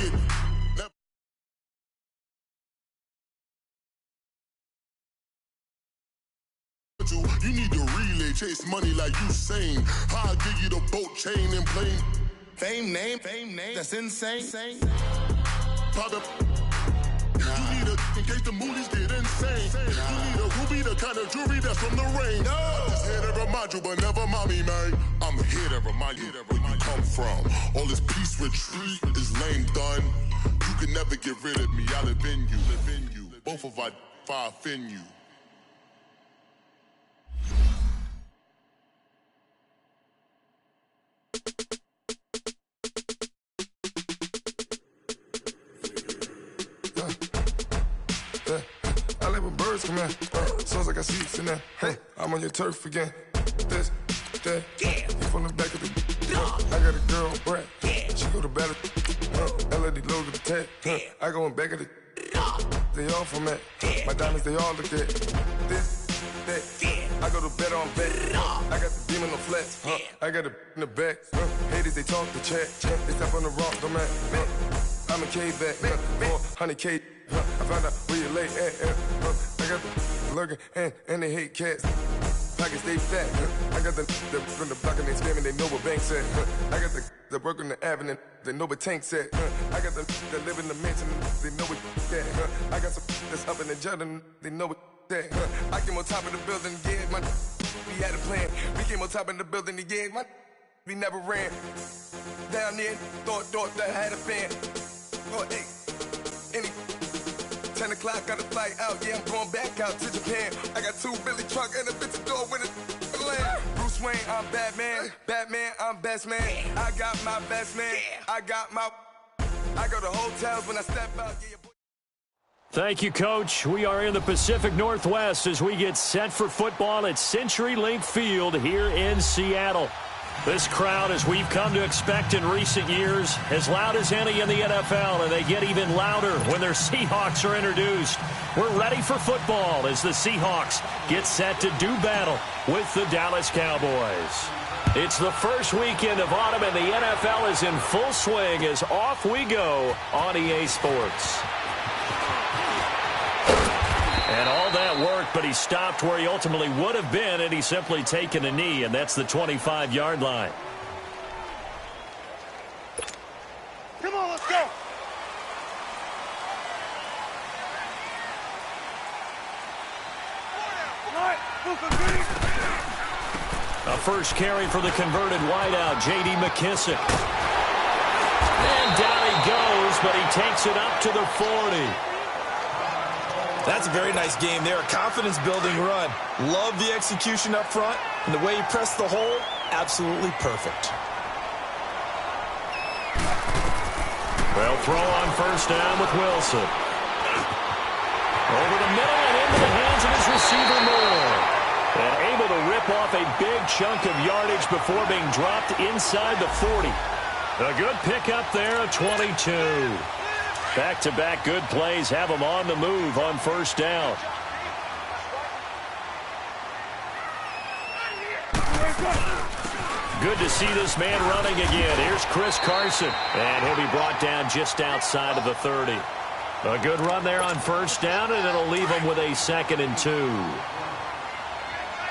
get. You need to relay, chase money like Usain. How I give you the boat chain and plane. Fame name, that's insane. Pop up. You need a, in case the movies get insane. You need a ruby, the kind of jewelry that's from the rain. I'm just here to remind you, but never mommy, man. I'm here to remind you where you come from. All this peace retreat is lame done. You can never get rid of me, I live in you. Both of our fire fin you. I like when birds come in. Sounds like I see seats in there. Hey, I'm on your turf again. This, that, yeah. You from the back of the. I got a girl, Brad. Yeah. She go to battle. LED logo the tag. Yeah. I go in back of the. They all from that. Yeah. My diamonds, they all look at. This, that. Yeah. I go to bet on bet. I got the demon on flats. I got it in the back. Haters, they talk the chat. They step on the rock, don't man. I'm a K-back. 400K. I found out where you lay at. I got the lurking and they hate cats. Pockets stay fat. I got the from the block and they scamming, they know what banks at. I got the work on the avenue, they know what tanks at. I got the live in the mansion, they know what that. I got some that's up in the jungle, they know what that. I came on top of the building again, we had a plan. We came on top of the building again, we never ran. Down there, thought that I had a fan. Oh, hey, any 10 o'clock, got a flight out, yeah, I'm going back out to Japan. I got 2 Billy truck and a bitch door with a land. Bruce Wayne, I'm Batman, I'm best man. I got my best man, I go to hotels when I step out, yeah. Thank you, Coach. We are in the Pacific Northwest as we get set for football at CenturyLink Field here in Seattle. This crowd, as we've come to expect in recent years, as loud as any in the NFL, and they get even louder when their Seahawks are introduced. We're ready for football as the Seahawks get set to do battle with the Dallas Cowboys. It's the first weekend of autumn, and the NFL is in full swing as off we go on EA Sports. And all that worked, but he stopped where he ultimately would have been, and he's simply taken a knee, and that's the 25-yard line. Come on, let's go. A first carry for the converted wideout, J.D. McKissic. And down he goes, but he takes it up to the 40. That's a very nice game there, a confidence-building run. Love the execution up front, and the way he pressed the hole, absolutely perfect. Well, throw on first down with Wilson. Over the middle and into the hands of his receiver Moore. And able to rip off a big chunk of yardage before being dropped inside the 40. A good pickup there at 22. Back-to-back good plays have him on the move on first down. Good to see this man running again. Here's Chris Carson, and he'll be brought down just outside of the 30. A good run there on first down, and it'll leave him with a 2nd and 2.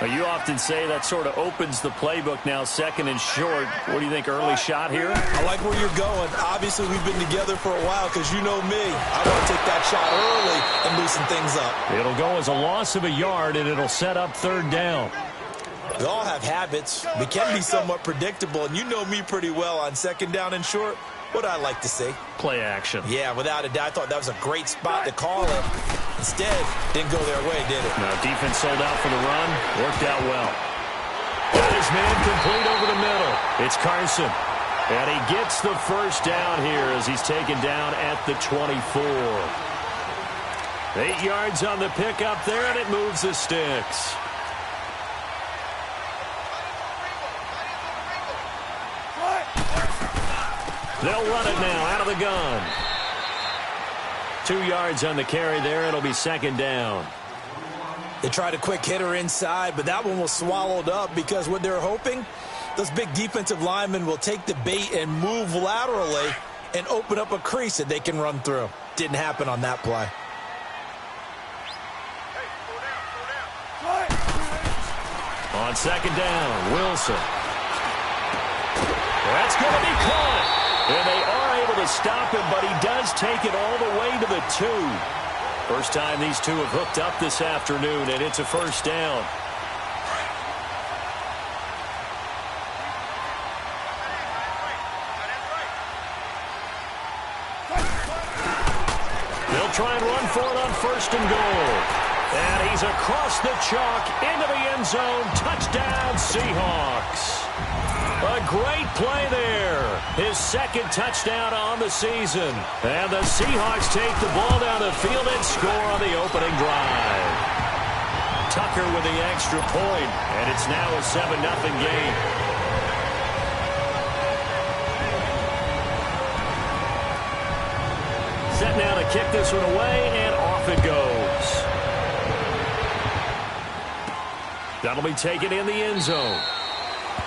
You often say that sort of opens the playbook now, 2nd and short. What do you think, early shot here? I like where you're going. Obviously, we've been together for a while because you know me. I want to take that shot early and loosen things up. It'll go as a loss of a yard, and it'll set up 3rd down. We all have habits. We can be somewhat predictable, and you know me pretty well on 2nd down and short. What I like to see. Play action. Yeah, without a doubt. I thought that was a great spot to call it. Instead, didn't go their way, did it? Now, defense sold out for the run. Worked out well. Got his man complete over the middle. It's Carson. And he gets the first down here as he's taken down at the 24. 8 yards on the pickup there, and it moves the sticks. They'll run it now out of the gun. 2 yards on the carry there. It'll be 2nd down. They tried a quick hitter inside, but that one was swallowed up because what they're hoping, those big defensive linemen will take the bait and move laterally and open up a crease that they can run through. Didn't happen on that play. On second down, Wilson. That's going to be caught. And they are able to stop him, but he does take it all the way to the 2. First time these two have hooked up this afternoon, and it's a first down. They'll try and run for it on first and goal. And he's across the chalk into the end zone. Touchdown, Seahawks. A great play there. His second touchdown on the season. And the Seahawks take the ball down the field and score on the opening drive. Tucker with the extra point, and it's now a 7-0 game. Set now to kick this one away, and off it goes. That'll be taken in the end zone.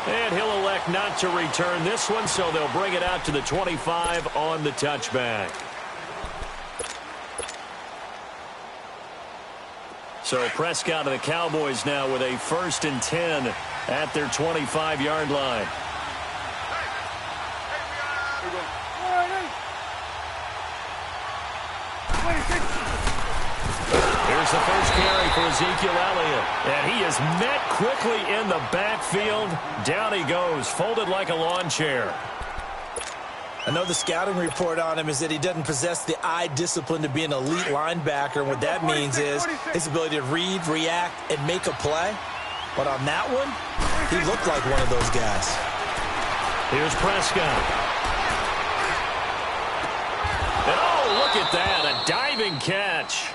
And he'll elect not to return this one, so they'll bring it out to the 25 on the touchback. So Prescott and the Cowboys now with a 1st and 10 at their 25-yard line. Here's the first carry for Ezekiel Elliott. And he is met quickly in the backfield. Down he goes, folded like a lawn chair. I know the scouting report on him is that he doesn't possess the eye discipline to be an elite linebacker. And what that means is his ability to read, react, and make a play. But on that one, he looked like one of those guys. Here's Prescott. And oh, look at that, a diving catch.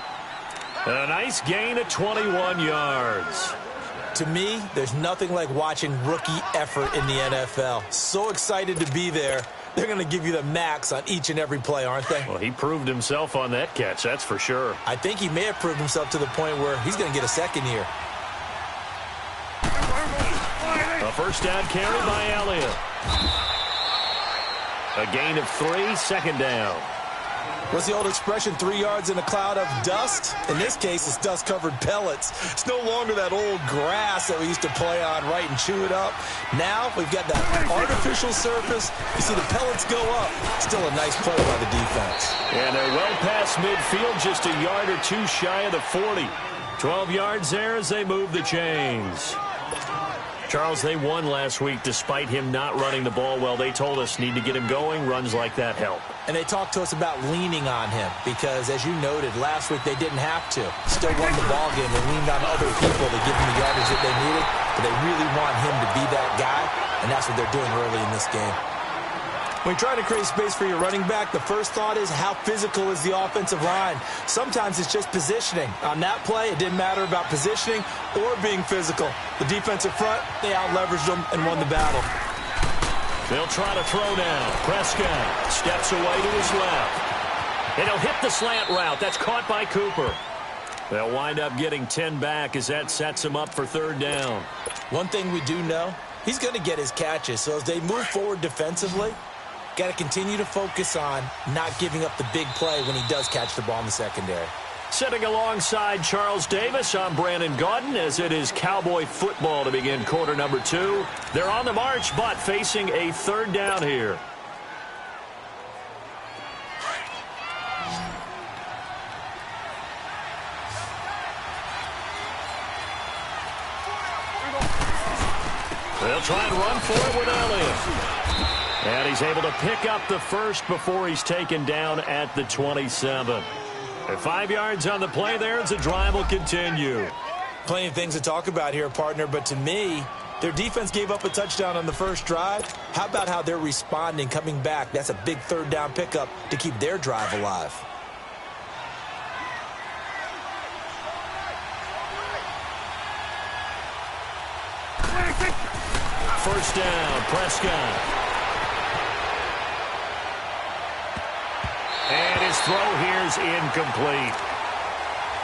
A nice gain of 21 yards. To me, there's nothing like watching rookie effort in the NFL. So excited to be there. They're going to give you the max on each and every play, aren't they? Well, he proved himself on that catch, that's for sure. I think he may have proved himself to the point where he's going to get a second year. A first down carry by Elliott. A gain of 3, second down. What's the old expression, 3 yards in a cloud of dust? In this case, it's dust-covered pellets. It's no longer that old grass that we used to play on, right, and chew it up. Now we've got that artificial surface. You see the pellets go up. Still a nice play by the defense. And they're well past midfield, just a yard or 2 shy of the 40. 12 yards there as they move the chains. Charles, they won last week despite him not running the ball well. They told us need to get him going. Runs like that help. And they talked to us about leaning on him because, as you noted, last week they didn't have to. Still won the ball game. They leaned on other people to give them the yardage that they needed. But they really want him to be that guy, and that's what they're doing early in this game. When you're trying to create space for your running back, the first thought is how physical is the offensive line. Sometimes it's just positioning. On that play, it didn't matter about positioning or being physical. The defensive front, they out-leveraged them and won the battle. They'll try to throw now. Prescott steps away to his left. And he'll hit the slant route. That's caught by Cooper. They'll wind up getting 10 back as that sets him up for third down. One thing we do know, he's going to get his catches. So as they move forward defensively, got to continue to focus on not giving up the big play when he does catch the ball in the secondary. Sitting alongside Charles Davis, I'm Brandon Gaudin as it is Cowboy football to begin quarter number 2. They're on the march, but facing a third down here. They'll try and run for it with Elliott. And he's able to pick up the first before he's taken down at the 27. At 5 yards on the play there as the drive will continue. Plenty of things to talk about here, partner, but to me, their defense gave up a touchdown on the first drive. How about how they're responding, coming back? That's a big third down pickup to keep their drive alive. First down, Prescott. And his throw here is incomplete.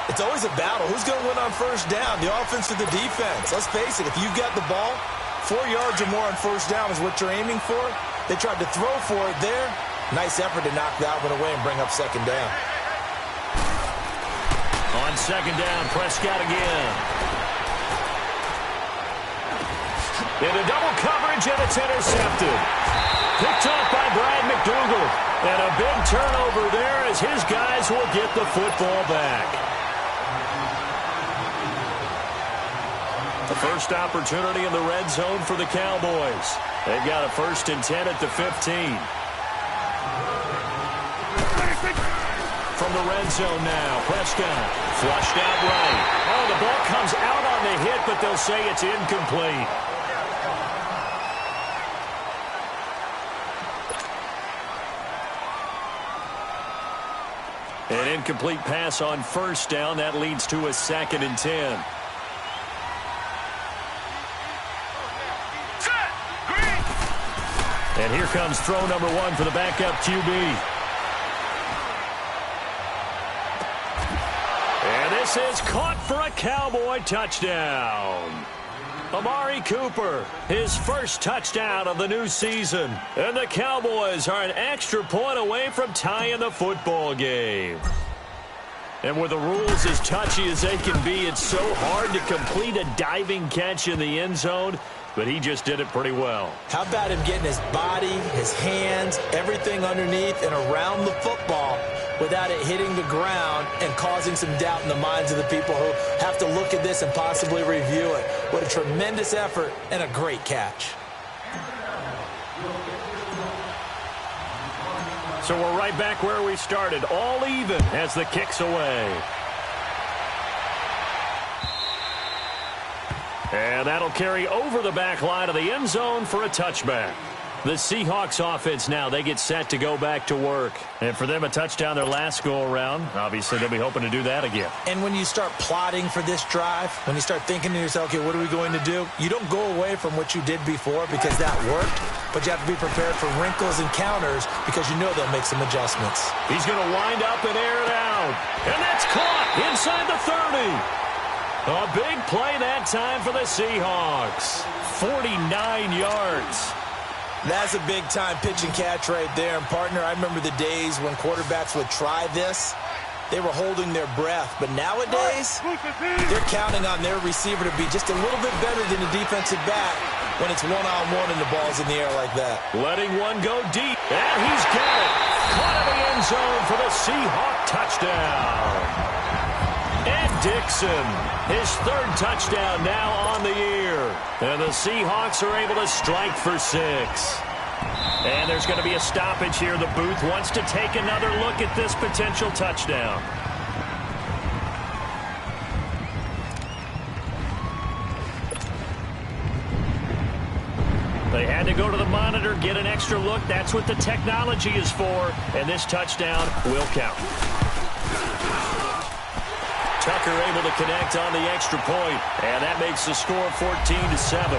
It's always a battle. Who's going to win on first down, the offense or the defense? Let's face it, if you've got the ball, 4 yards or more on first down is what you're aiming for. They tried to throw for it there. Nice effort to knock that one away and bring up second down. On second down, Prescott again. Into double coverage, and it's intercepted. Picked off by Brad McDougal. And a big turnover there as his guys will get the football back. The first opportunity in the red zone for the Cowboys. They've got a 1st and 10 at the 15. From the red zone now, Prescott flushed out right. Oh, the ball comes out on the hit, but they'll say it's incomplete. An incomplete pass on 1st down. That leads to a 2nd and 10. And here comes throw number 1 for the backup QB. And this is caught for a Cowboy touchdown. Amari Cooper, his first touchdown of the new season. And the Cowboys are an extra point away from tying the football game. And with the rules as touchy as they can be, it's so hard to complete a diving catch in the end zone, but he just did it pretty well. How about him getting his body, his hands, everything underneath and around the football without it hitting the ground and causing some doubt in the minds of the people who have to look at this and possibly review it. What a tremendous effort and a great catch. So we're right back where we started, all even as the kick's away. And that'll carry over the back line of the end zone for a touchback. The Seahawks offense now, they get set to go back to work. And for them, a touchdown their last go-around. Obviously, they'll be hoping to do that again. And when you start plotting for this drive, when you start thinking to yourself, okay, what are we going to do? You don't go away from what you did before because that worked, but you have to be prepared for wrinkles and counters because you know they'll make some adjustments. He's going to wind up and air it out. And that's caught inside the 30. A big play that time for the Seahawks. 49 yards. That's a big-time pitch and catch right there. And, partner, I remember the days when quarterbacks would try this. They were holding their breath. But nowadays, they're counting on their receiver to be just a little bit better than the defensive back when it's one-on-one and the ball's in the air like that. Letting one go deep. And he's got it. Caught in the end zone for the Seahawk touchdown. And Dixon, his 3rd touchdown now on the year. And the Seahawks are able to strike for 6. And there's going to be a stoppage here. The booth wants to take another look at this potential touchdown. They had to go to the monitor, get an extra look. That's what the technology is for. And this touchdown will count. Tucker able to connect on the extra point, and that makes the score 14-7.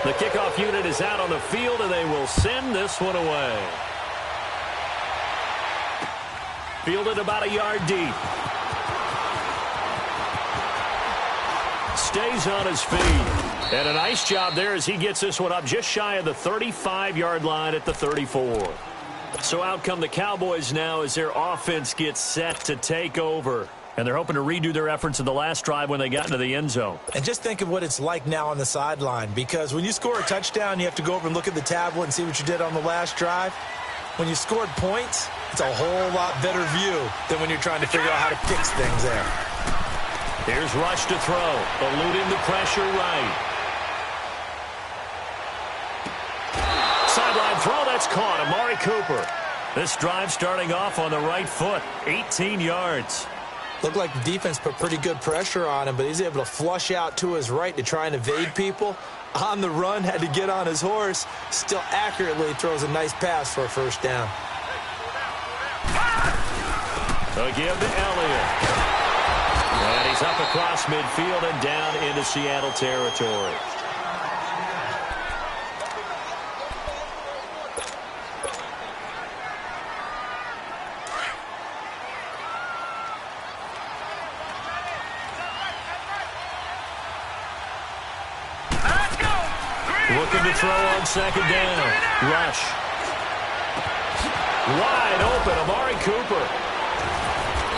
The kickoff unit is out on the field, and they will send this one away. Fielded about a yard deep. Stays on his feet. And a nice job there as he gets this one up just shy of the 35-yard line at the 34. So out come the Cowboys now as their offense gets set to take over. And they're hoping to redo their efforts in the last drive when they got into the end zone. And just think of what it's like now on the sideline. Because when you score a touchdown, you have to go over and look at the tablet and see what you did on the last drive. When you scored points, it's a whole lot better view than when you're trying to figure out how to fix things there. Here's Rush to throw, eluding the pressure right. Sideline throw, that's caught. Amari Cooper. This drive starting off on the right foot. 18 yards. Looked like the defense put pretty good pressure on him, but he's able to flush out to his right to try and evade people. On the run, had to get on his horse. Still accurately throws a nice pass for a 1st down. Again to Elliott. And he's up across midfield and down into Seattle territory. Looking to throw on second down. Rush. Wide open, Amari Cooper.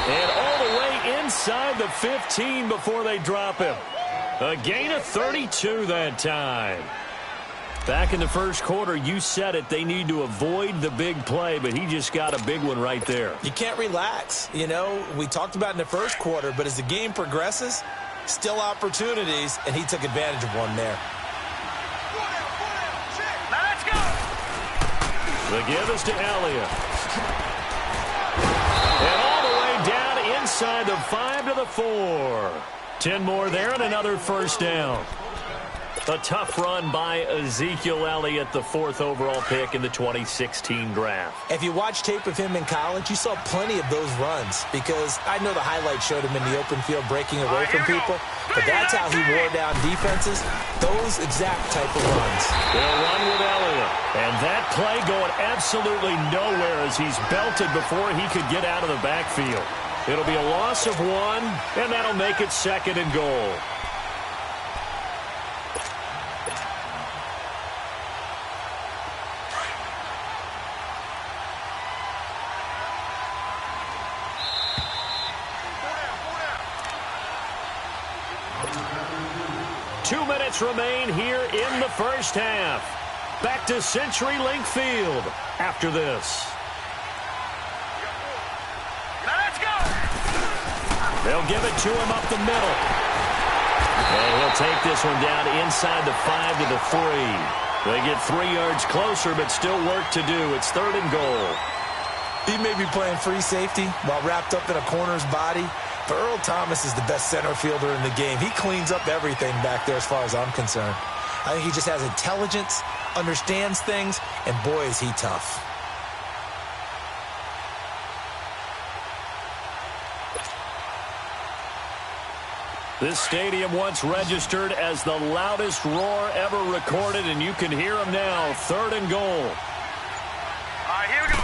And all the way inside the 15 before they drop him. A gain of 32 that time. Back in the first quarter, you said it, they need to avoid the big play, but he just got a big one right there. You can't relax. You know, we talked about in the first quarter, but as the game progresses, still opportunities, and he took advantage of one there. Let's go. The give is to Elliott. And all the way down inside the 5 to the 4. 10 more there and another first down. A tough run by Ezekiel Elliott, the 4th overall pick in the 2016 draft. If you watch tape of him in college, you saw plenty of those runs because I know the highlights showed him in the open field breaking away from people, but that's how he wore down defenses, those exact type of runs. They'll run with Elliott, and that play going absolutely nowhere as he's belted before he could get out of the backfield. It'll be a loss of 1, and that'll make it 2nd and goal. Remain here in the first half. Back to CenturyLink Field after this. Let's go. They'll give it to him up the middle. And he'll take this one down inside the 5 to the 3. They get 3 yards closer, but still work to do. It's 3rd and goal. He may be playing free safety while wrapped up in a corner's body, but Earl Thomas is the best center fielder in the game. He cleans up everything back there as far as I'm concerned. I think he just has intelligence, understands things, and boy, is he tough. This stadium once registered as the loudest roar ever recorded, and you can hear him now. 3rd and goal. All right, here we go.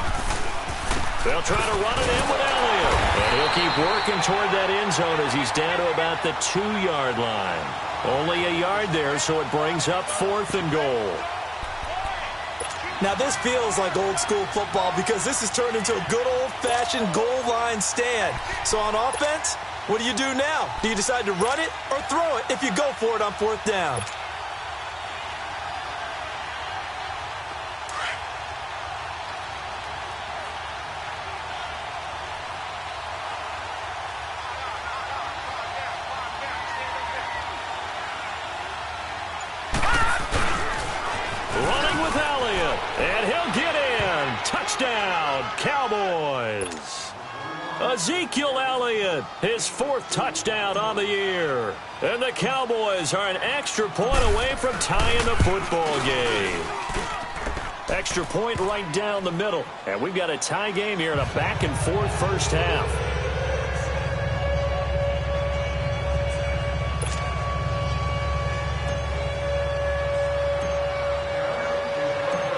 They'll try to run it in with Elliott. And he'll keep working toward that end zone as he's down to about the 2-yard line. Only a yard there, so it brings up 4th and goal. Now, this feels like old-school football because this has turned into a good old-fashioned goal line stand. So on offense, what do you do now? Do you decide to run it or throw it if you go for it on 4th down? And he'll get in. Touchdown, Cowboys. Ezekiel Elliott, his 4th touchdown on the year. And the Cowboys are an extra point away from tying the football game. Extra point right down the middle. And we've got a tie game here in a back-and-forth first half.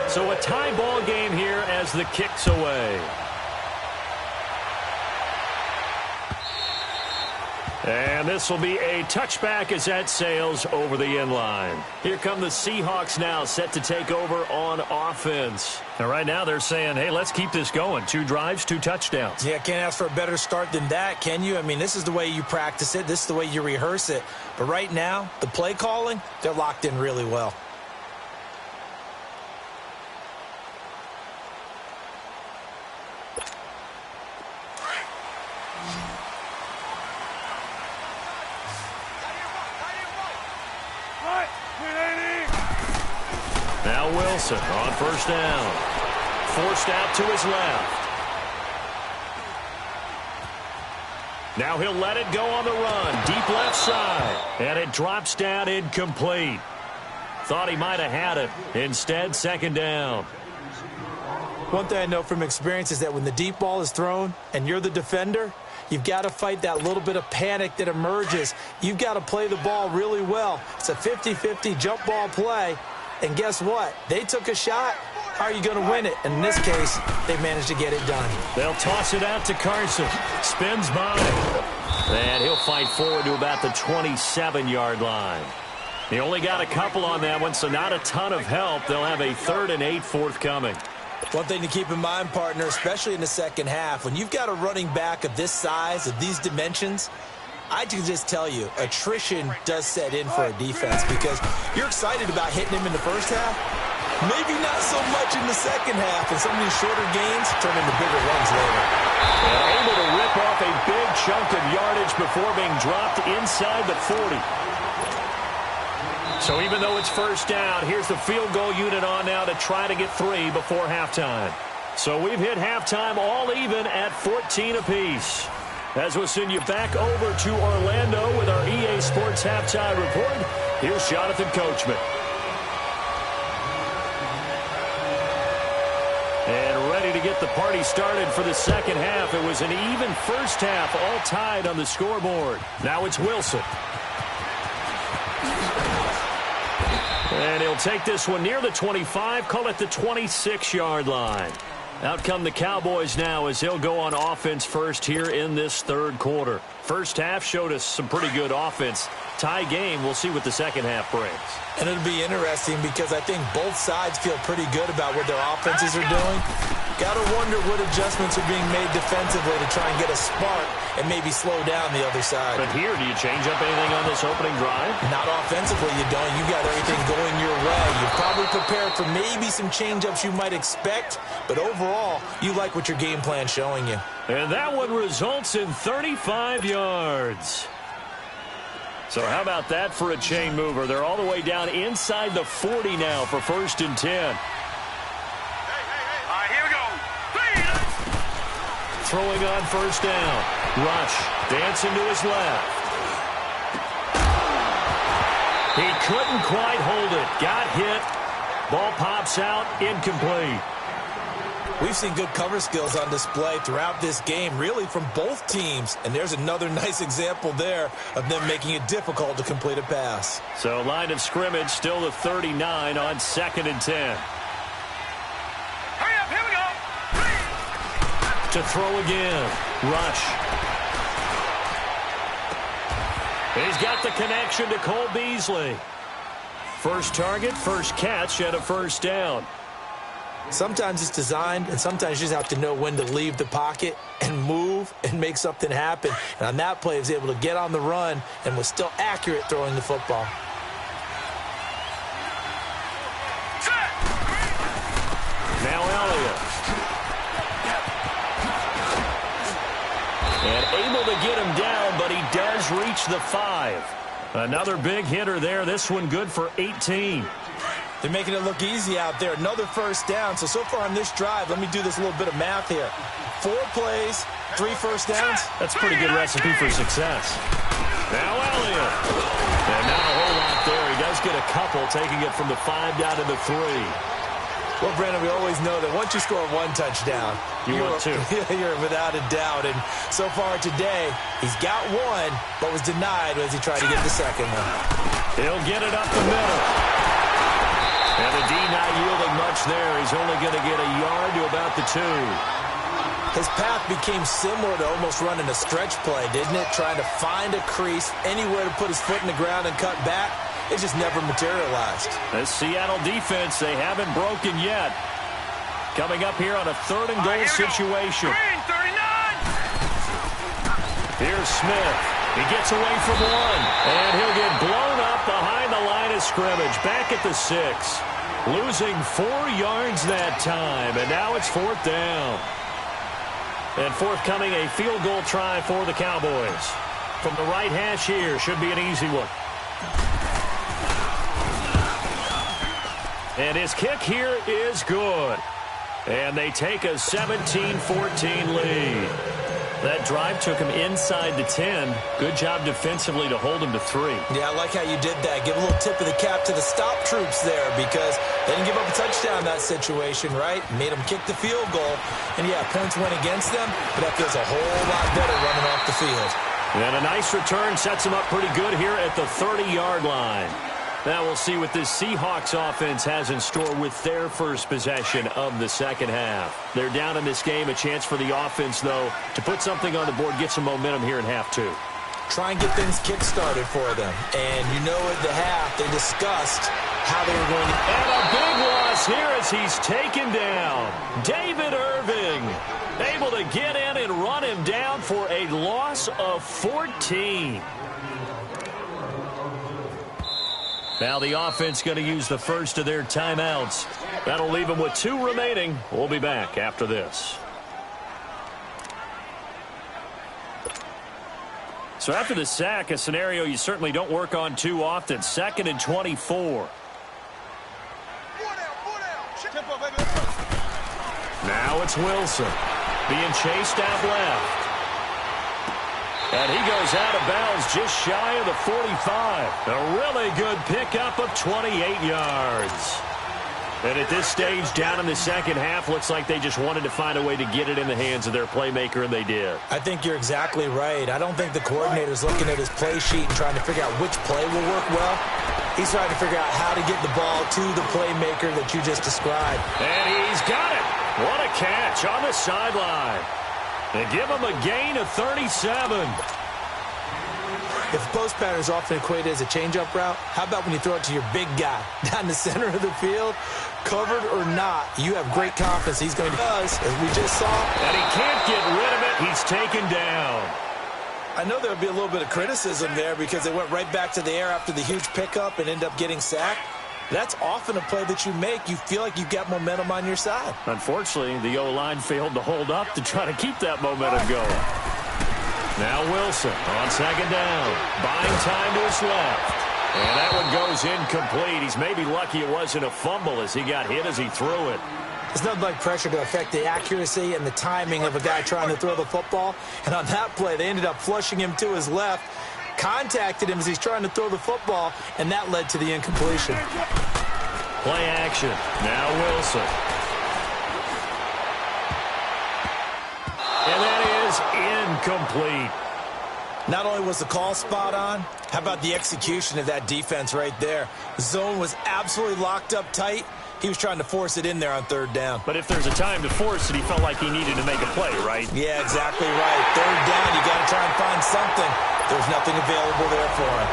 So a tie ball game here as the kick's away. And this will be a touchback as that sails over the end line. Here come the Seahawks now, set to take over on offense. And right now they're saying, hey, let's keep this going. 2 drives, 2 touchdowns. Yeah, can't ask for a better start than that, can you? I mean, this is the way you practice it. This is the way you rehearse it. But right now, the play calling, they're locked in really well. Now Wilson on first down. Forced out to his left. Now he'll let it go on the run. Deep left side. And it drops down incomplete. Thought he might have had it. Instead, 2nd down. One thing I know from experience is that when the deep ball is thrown and you're the defender, you've got to fight that little bit of panic that emerges. You've got to play the ball really well. It's a 50-50 jump ball play. And guess what? They took a shot. How are you going to win it? And in this case, they managed to get it done. They'll toss it out to Carson. Spins by. And he'll fight forward to about the 27-yard line. He only got a couple on that one, so not a ton of help. They'll have a 3rd and 8 forthcoming. One thing to keep in mind, partner, especially in the second half, when you've got a running back of this size, of these dimensions, I can just tell you, attrition does set in for a defense because you're excited about hitting him in the first half. Maybe not so much in the second half, and some of these shorter gains turn into bigger runs later. And able to rip off a big chunk of yardage before being dropped inside the 40. So even though it's first down, here's the field goal unit on now to try to get 3 before halftime. So we've hit halftime all even at 14 apiece. As we'll send you back over to Orlando with our EA Sports Halftime Report, here's Jonathan Coachman. And ready to get the party started for the second half. It was an even first half, all tied on the scoreboard. Now it's Wilson. And he'll take this one near the 25, call it the 26-yard line. Out come the Cowboys now as he'll go on offense first here in this third quarter. First half showed us some pretty good offense. Tie game, we'll see what the second half brings. And it'll be interesting because I think both sides feel pretty good about what their offenses are doing. Got to wonder what adjustments are being made defensively to try and get a spark and maybe slow down the other side. But here, do you change up anything on this opening drive? Not offensively, you don't. You got everything going your way. You're probably prepared for maybe some change-ups you might expect, but overall, you like what your game plan's showing you. And that one results in 35 yards. So how about that for a chain mover? They're all the way down inside the 40 now for 1st and 10. All right, here we go. Throwing on first down. Rush dancing to his left. He couldn't quite hold it. Got hit. Ball pops out. Incomplete. We've seen good cover skills on display throughout this game, really from both teams. And there's another nice example there of them making it difficult to complete a pass. So line of scrimmage still the 39 on 2nd and 10. Hurry up, here we go. To throw again. Rush. He's got the connection to Cole Beasley. First target, first catch, and a first down. Sometimes it's designed, and sometimes you just have to know when to leave the pocket and move and make something happen. And on that play, he was able to get on the run and was still accurate throwing the football. Now Elliott. And able to get him down, but he does reach the 5. Another big hitter there. This one good for 18. They're making it look easy out there. Another first down. So far on this drive, let me do this little bit of math here. 4 plays, 3 first downs. That's a pretty good recipe for success. Now Elliott. And not a whole lot there. He does get a couple, taking it from the 5 down to the 3. Well, Brandon, we always know that once you score 1 touchdown, you want 2. You're without a doubt. And so far today, he's got 1, but was denied as he tried to get the second one. He'll get it up the middle. And the D not yielding much there. He's only going to get a yard to about the 2. His path became similar to almost running a stretch play, didn't it? Trying to find a crease, anywhere to put his foot in the ground and cut back. It just never materialized. The Seattle defense, they haven't broken yet. Coming up here on a 3rd and goal situation. Green, 39. Here's Smith. He gets away from 1. And he'll get blown up behind the line of scrimmage. Back at the 6. Losing 4 yards that time. And now it's 4th down. And forthcoming a field goal try for the Cowboys. From the right hash here. Should be an easy one. And his kick here is good. And they take a 17-14 lead. That drive took him inside the 10. Good job defensively to hold him to 3. Yeah, I like how you did that. Give a little tip of the cap to the stop troops there because they didn't give up a touchdown in that situation, right? Made them kick the field goal. And, yeah, points went against them, but that feels a whole lot better running off the field. And a nice return sets him up pretty good here at the 30-yard line. Now we'll see what this Seahawks offense has in store with their first possession of the second half. They're down in this game. A chance for the offense, though, to put something on the board, get some momentum here in half 2. try and get things kick-started for them. And you know at the half, they discussed how they were going to... And a big loss here as he's taken down. David Irving able to get in and run him down for a loss of 14. Now the offense going to use the first of their timeouts. That'll leave them with 2 remaining. We'll be back after this. So after the sack, a scenario you certainly don't work on too often. 2nd and 24. Now it's Wilson being chased out left. And he goes out of bounds just shy of the 45. A really good pickup of 28 yards. And at this stage, down in the second half, looks like they just wanted to find a way to get it in the hands of their playmaker, and they did. I think you're exactly right. I don't think the coordinator's looking at his play sheet and trying to figure out which play will work well. He's trying to figure out how to get the ball to the playmaker that you just described. And he's got it. What a catch on the sideline. They give him a gain of 37. If post pattern is often equated as a change-up route, how about when you throw it to your big guy down the center of the field? Covered or not, you have great confidence he's going to do, as we just saw. And he can't get rid of it. He's taken down. I know there would be a little bit of criticism there because they went right back to the air after the huge pickup and end up getting sacked. That's often a play that you make. You feel like you've got momentum on your side. Unfortunately, the O-line failed to hold up to try to keep that momentum going. Now Wilson on 2nd down. Buying time to his left. And that one goes incomplete. He's maybe lucky it wasn't a fumble as he got hit as he threw it. It's nothing like pressure to affect the accuracy and the timing of a guy trying to throw the football. And on that play, they ended up flushing him to his left, contacted him as he's trying to throw the football, and that led to the incompletion. Play action. Now Wilson. And that is incomplete. Not only was the call spot on, how about the execution of that defense right there? The zone was absolutely locked up tight. He was trying to force it in there on 3rd down. But if there's a time to force it, he felt like he needed to make a play, right? Yeah, exactly right. 3rd down, you got to try and find something. There's nothing available there for him.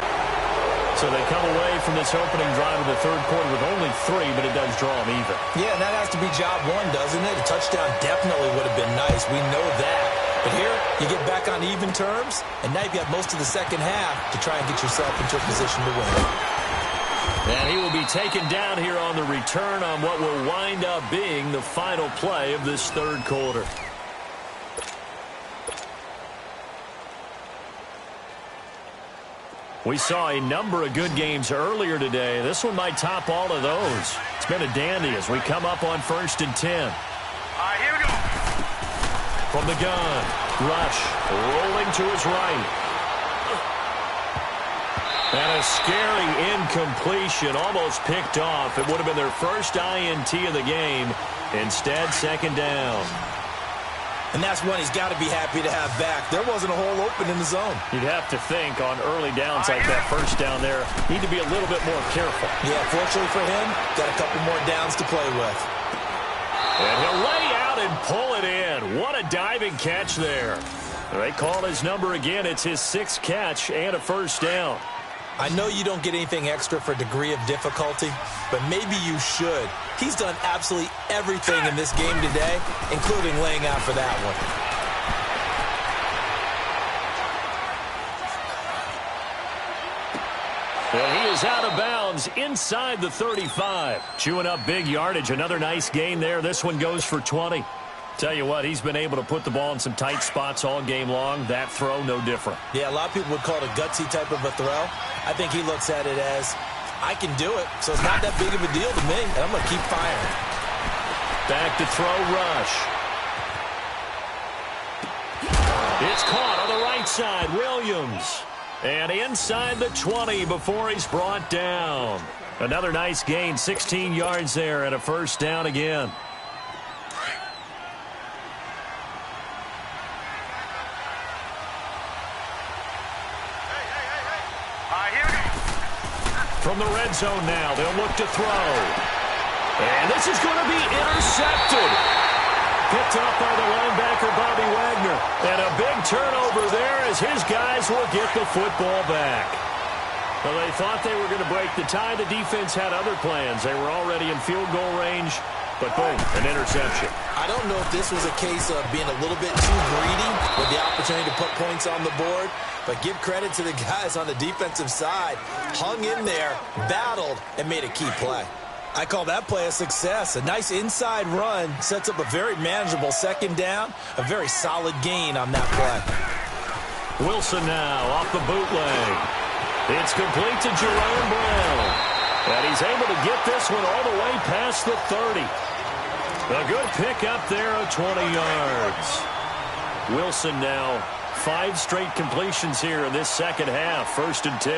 So they come away from this opening drive of the 3rd quarter with only 3, but it does draw them even. Yeah, and that has to be job 1, doesn't it? A touchdown definitely would have been nice. We know that. But here, you get back on even terms, and now you've got most of the second half to try and get yourself into a position to win. And he will be taken down here on the return on what will wind up being the final play of this 3rd quarter. We saw a number of good games earlier today. This one might top all of those. It's been a dandy as we come up on 1st and 10. All right, here we go. From the gun, Rush rolling to his right. And a scary incompletion, almost picked off. It would have been their first INT of the game. Instead, 2nd down. And that's one he's got to be happy to have back. There wasn't a hole open in the zone. You'd have to think on early downs like that 1st down there, need to be a little bit more careful. Yeah, fortunately for him, got a couple more downs to play with. And he'll lay out and pull it in. What a diving catch there. They call his number again. It's his 6th catch and a 1st down. I know you don't get anything extra for degree of difficulty, but maybe you should. He's done absolutely everything in this game today, including laying out for that one. And he is out of bounds inside the 35. Chewing up big yardage. Another nice gain there. This one goes for 20. Tell you what, he's been able to put the ball in some tight spots all game long. That throw, no different. Yeah, a lot of people would call it a gutsy type of a throw. I think he looks at it as, I can do it, so it's not that big of a deal to me, and I'm going to keep firing. Back to throw, Rush. It's caught on the right side, Williams. And inside the 20 before he's brought down. Another nice gain, 16 yards there, and a 1st down again. From the red zone now, they'll look to throw. And this is going to be intercepted. Picked up by the linebacker, Bobby Wagner. And a big turnover there as his guys will get the football back. Well, they thought they were going to break the tie. The defense had other plans. They were already in field goal range, but boom, an interception. I don't know if this was a case of being a little bit too greedy with the opportunity to put points on the board, but give credit to the guys on the defensive side. Hung in there, battled, and made a key play. I call that play a success. A nice inside run sets up a very manageable second down, a very solid gain on that play. Wilson now off the bootleg. It's complete to Jerome Brown. And he's able to get this one all the way past the 30. A good pick up there of 20 yards. Wilson now 5 straight completions here in this second half. 1st and 10.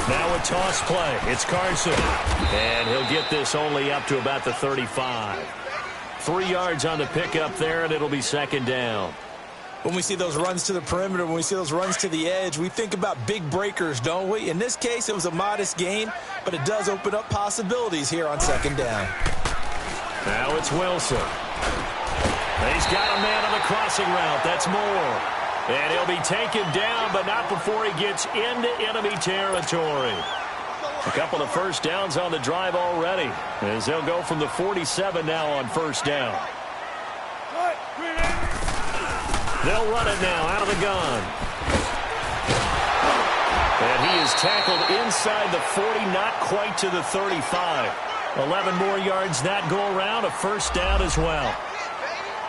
Now a toss play. It's Carson. And he'll get this only up to about the 35. 3 yards on the pickup there, and it'll be second down. When we see those runs to the perimeter, when we see those runs to the edge, we think about big breakers, don't we? In this case, it was a modest gain, but it does open up possibilities here on second down. Now it's Wilson. He's got a man on the crossing route. That's Moore. And he'll be taken down, but not before he gets into enemy territory. A couple of first downs on the drive already, as they'll go from the 47 now on first down. They'll run it now out of the gun. And he is tackled inside the 40, not quite to the 35. 11 more yards that go around, a first down as well.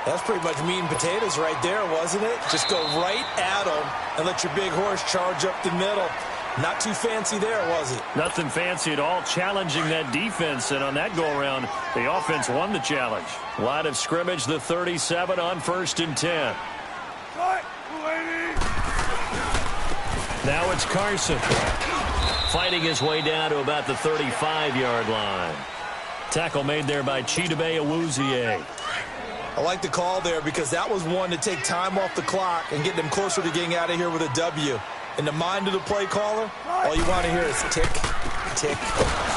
That's pretty much meat and potatoes right there, wasn't it? Just go right at him and let your big horse charge up the middle. Not too fancy there, was it? Nothing fancy at all, challenging that defense. And on that go-around, the offense won the challenge. Line of scrimmage, the 37 on 1st and 10. Now it's Carson. Fighting his way down to about the 35-yard line. Tackle made there by Chidobe Awuzie. I like the call there because that was one to take time off the clock and get them closer to getting out of here with a W. In the mind of the play caller, all you want to hear is tick, tick,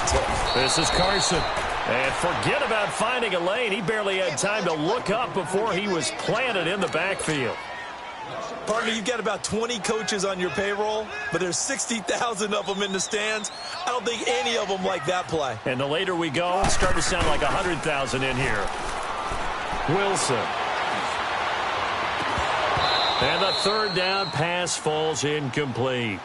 tick. This is Carson. And forget about finding a lane. He barely had time to look up before he was planted in the backfield. Partner, you've got about 20 coaches on your payroll, but there's 60,000 of them in the stands. I don't think any of them like that play. And the later we go, it's starting to sound like 100,000 in here. Wilson. And the third down pass falls incomplete.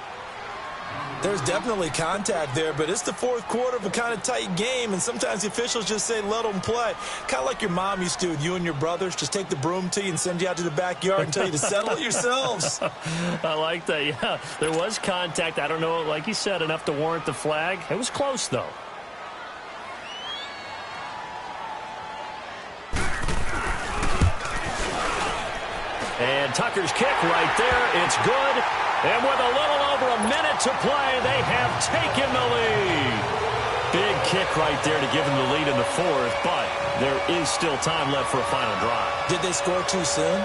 There's definitely contact there, but it's the fourth quarter of a kind of tight game, and sometimes the officials just say, let them play. Kind of like your mom used to with you and your brothers. Just take the broom to you and send you out to the backyard and tell you to settle it yourselves. I like that, yeah. There was contact. I don't know, like you said, enough to warrant the flag. It was close, though. And Tucker's kick right there. It's good. And with a little over a minute to play, they have taken the lead. Big kick right there to give them the lead in the fourth, but there is still time left for a final drive. Did they score too soon?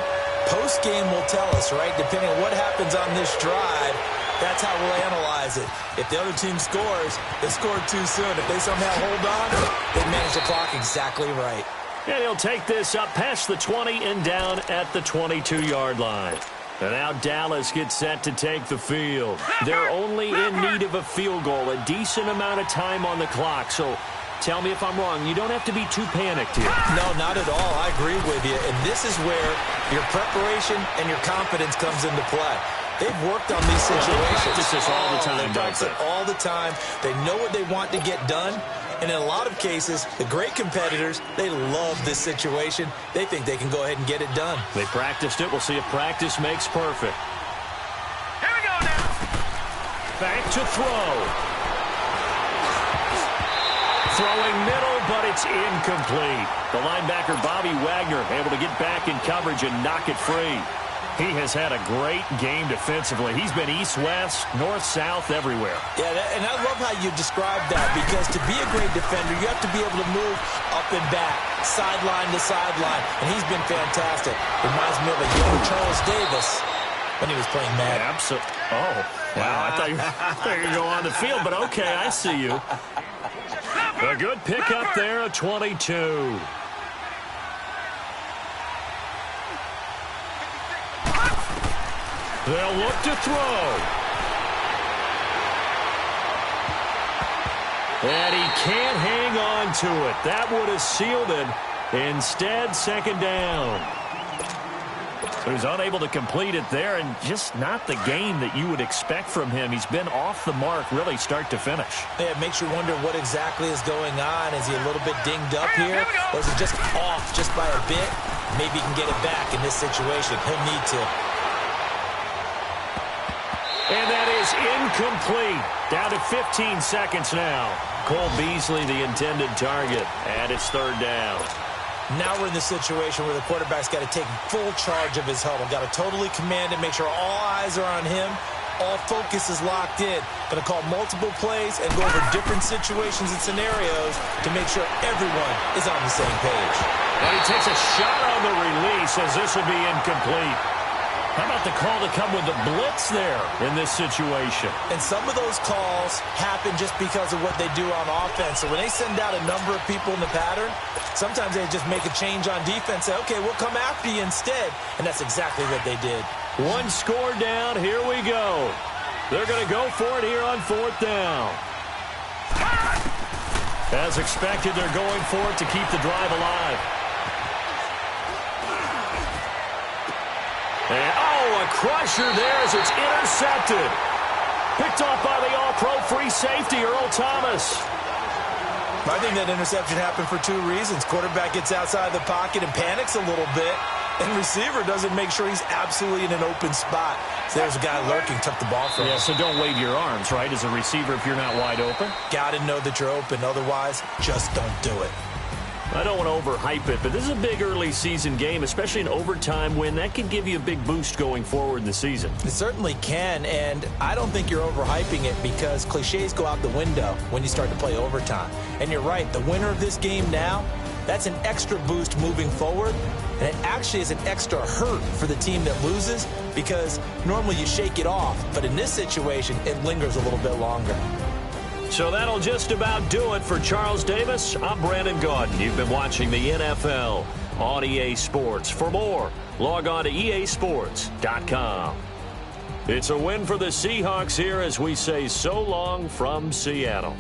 Post-game will tell us, right? Depending on what happens on this drive, that's how we'll analyze it. If the other team scores, they scored too soon. If they somehow hold on, they manage the clock exactly right. And he'll take this up past the 20 and down at the 22-yard line. And now Dallas gets set to take the field. They're only in need of a field goal, a decent amount of time on the clock. So tell me if I'm wrong. You don't have to be too panicked here. No, not at all. I agree with you. And this is where your preparation and your confidence comes into play. They've worked on these situations. They practice this all the time, They practice it all the time. They know what they want to get done. And in a lot of cases, the great competitors, they love this situation. They think they can go ahead and get it done. They practiced it. We'll see if practice makes perfect. Here we go now. Back to throw. Throwing middle, but it's incomplete. The linebacker, Bobby Wagner, able to get back in coverage and knock it free. He has had a great game defensively. He's been east-west, north-south, everywhere. Yeah, and I love how you describe that, because to be a great defender, you have to be able to move up and back, sideline to sideline, and he's been fantastic. Reminds me of a young Charles Davis when he was playing Madden. Absolutely. Oh, wow. I thought you were going to go on the field, but okay, I see you. A good pickup there, a 22. They'll look to throw. And he can't hang on to it. That would have sealed it. Instead, second down. So he's unable to complete it there, and just not the game that you would expect from him. He's been off the mark really start to finish. Yeah, it makes you wonder what exactly is going on. Is he a little bit dinged up here? Or is it just off just by a bit? Maybe he can get it back in this situation. He'll need to. And that is incomplete. Down to 15 seconds now. Cole Beasley, the intended target, and it's third down. Now we're in the situation where the quarterback's got to take full charge of his huddle. Got to totally command it, make sure all eyes are on him. All focus is locked in. Going to call multiple plays and go over different situations and scenarios to make sure everyone is on the same page. And he takes a shot on the release as this will be incomplete. How about the call to come with the blitz there in this situation? And some of those calls happen just because of what they do on offense. So when they send out a number of people in the pattern, sometimes they just make a change on defense, say, okay, we'll come after you instead. And that's exactly what they did. One score down. Here we go. They're going to go for it here on fourth down. As expected, they're going for it to keep the drive alive. And, a crusher there as it's intercepted. Picked off by the all-pro free safety, Earl Thomas. I think that interception happened for two reasons. Quarterback gets outside the pocket and panics a little bit, and receiver doesn't make sure he's absolutely in an open spot. So there's a guy lurking, took the ball from him. Yeah, so don't wave your arms, right, as a receiver if you're not wide open? Got to know that you're open. Otherwise, just don't do it. I don't want to overhype it, but this is a big early season game, especially an overtime win. That can give you a big boost going forward in the season. It certainly can, and I don't think you're overhyping it because cliches go out the window when you start to play overtime. And you're right, the winner of this game now, that's an extra boost moving forward, and it actually is an extra hurt for the team that loses because normally you shake it off, but in this situation, it lingers a little bit longer. So that'll just about do it for Charles Davis. I'm Brandon Gaudin. You've been watching the NFL on EA Sports. For more, log on to easports.com. It's a win for the Seahawks here as we say so long from Seattle.